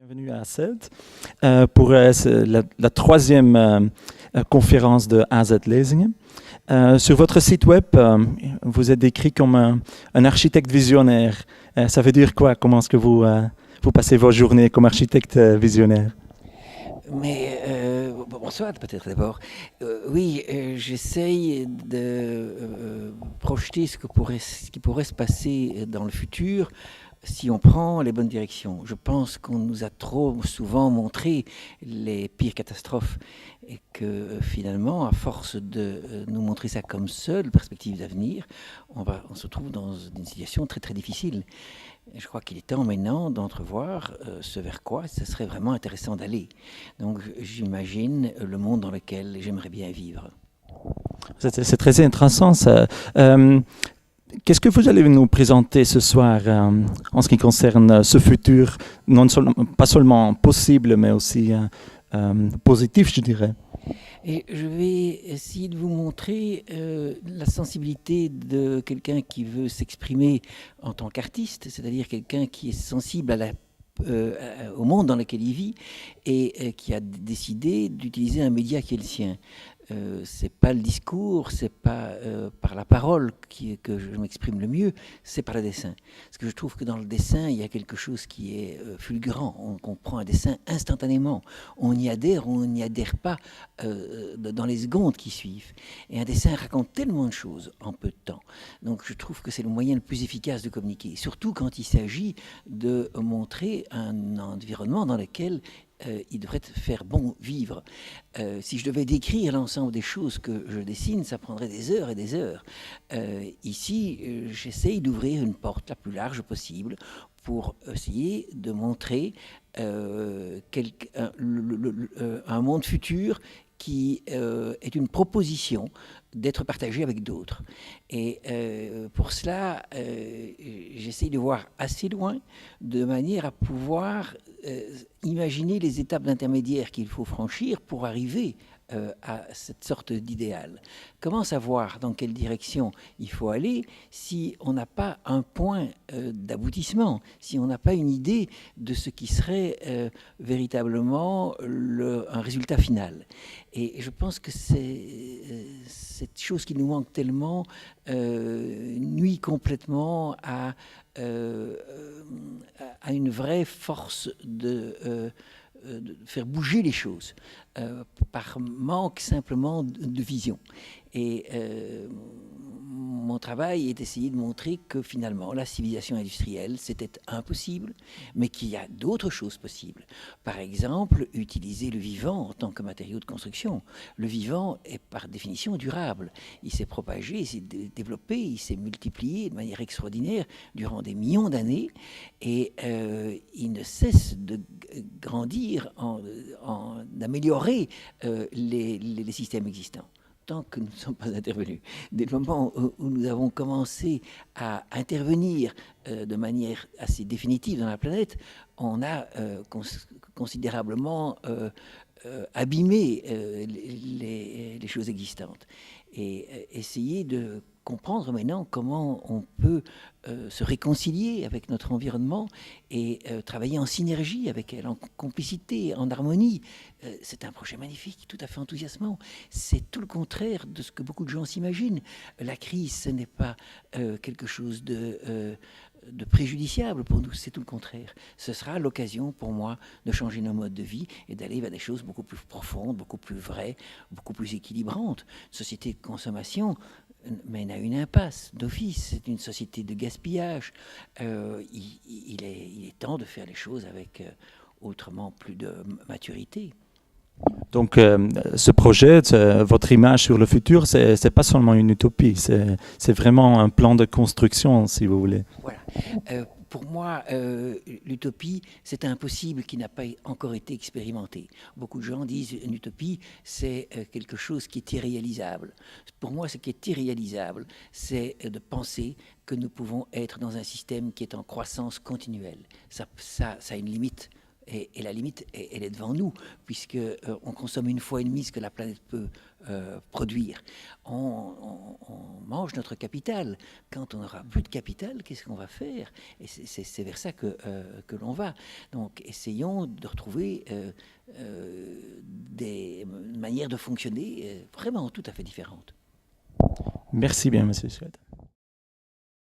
Bienvenue à CELT pour la troisième conférence de AZ Lezingen. Sur votre site web, vous êtes décrit comme un architecte visionnaire. Ça veut dire quoi? Comment est-ce que vous passez vos journées comme architecte visionnaire? Bonsoir peut-être d'abord. Oui, j'essaye de projeter ce qui pourrait se passer dans le futur si on prend les bonnes directions. Je pense qu'on nous a trop souvent montré les pires catastrophes et que finalement, à force de nous montrer ça comme seule perspective d'avenir, on se trouve dans une situation très très difficile. Je crois qu'il est temps maintenant d'entrevoir ce vers quoi ce serait vraiment intéressant d'aller. Donc j'imagine le monde dans lequel j'aimerais bien vivre. C'est très intéressant ça. Qu'est-ce que vous allez nous présenter ce soir en ce qui concerne ce futur, pas seulement possible, mais aussi positif, je dirais? Et je vais essayer de vous montrer la sensibilité de quelqu'un qui veut s'exprimer en tant qu'artiste, c'est-à-dire quelqu'un qui est sensible au monde dans lequel il vit et qui a décidé d'utiliser un média qui est le sien. C'est pas le discours, c'est pas par la parole que je m'exprime le mieux, c'est par le dessin. Parce que je trouve que dans le dessin, il y a quelque chose qui est fulgurant. On comprend un dessin instantanément. On y adhère ou on n'y adhère pas dans les secondes qui suivent. Et un dessin raconte tellement de choses en peu de temps. Donc je trouve que c'est le moyen le plus efficace de communiquer. Surtout quand il s'agit de montrer un environnement dans lequel il devrait faire bon vivre. Si je devais décrire l'ensemble des choses que je dessine, ça prendrait des heures et des heures. Ici, j'essaye d'ouvrir une porte la plus large possible pour essayer de montrer un monde futur qui est une proposition d'être partagé avec d'autres. Et pour cela, j'essaye de voir assez loin, de manière à pouvoir imaginer les étapes d'intermédiaire qu'il faut franchir pour arriver à cette sorte d'idéal. Comment savoir dans quelle direction il faut aller si on n'a pas un point d'aboutissement, si on n'a pas une idée de ce qui serait véritablement un résultat final. Et je pense que cette chose qui nous manque tellement nuit complètement à une vraie force de faire bouger les choses par manque simplement de vision. Et mon travail est d'essayer de montrer que finalement la civilisation industrielle c'était impossible, mais qu'il y a d'autres choses possibles. Par exemple, utiliser le vivant en tant que matériau de construction. Le vivant est par définition durable. Il s'est propagé, il s'est développé, il s'est multiplié de manière extraordinaire durant des millions d'années et il ne cesse de grandir, d'améliorer les systèmes existants. Tant que nous ne sommes pas intervenus. Dès le moment où nous avons commencé à intervenir de manière assez définitive dans la planète, on a considérablement abîmé les choses existantes. Et essayer de comprendre maintenant comment on peut se réconcilier avec notre environnement et travailler en synergie avec elle, en complicité, en harmonie. C'est un projet magnifique, tout à fait enthousiasmant. C'est tout le contraire de ce que beaucoup de gens s'imaginent. La crise, ce n'est pas quelque chose de préjudiciable pour nous, c'est tout le contraire. Ce sera l'occasion pour moi de changer nos modes de vie et d'aller vers des choses beaucoup plus profondes, beaucoup plus vraies, beaucoup plus équilibrantes. Une société de consommation mène à une impasse d'office, c'est une société de gaspillage. Il est temps de faire les choses avec autrement plus de maturité. Donc, ce projet, votre image sur le futur, c'est pas seulement une utopie, c'est vraiment un plan de construction, si vous voulez. Voilà. Pour moi, l'utopie, c'est impossible qui n'a pas encore été expérimenté. Beaucoup de gens disent une utopie, c'est quelque chose qui est irréalisable. Pour moi, ce qui est irréalisable, c'est de penser que nous pouvons être dans un système qui est en croissance continuelle. Ça a une limite Et la limite, elle est devant nous, puisque on consomme 1,5 fois ce que la planète peut produire. On mange notre capital. Quand on n'aura plus de capital, qu'est-ce qu'on va faire? Et c'est vers ça que l'on va. Donc, essayons de retrouver des manières de fonctionner vraiment tout à fait différentes. Merci bien, Monsieur Scott.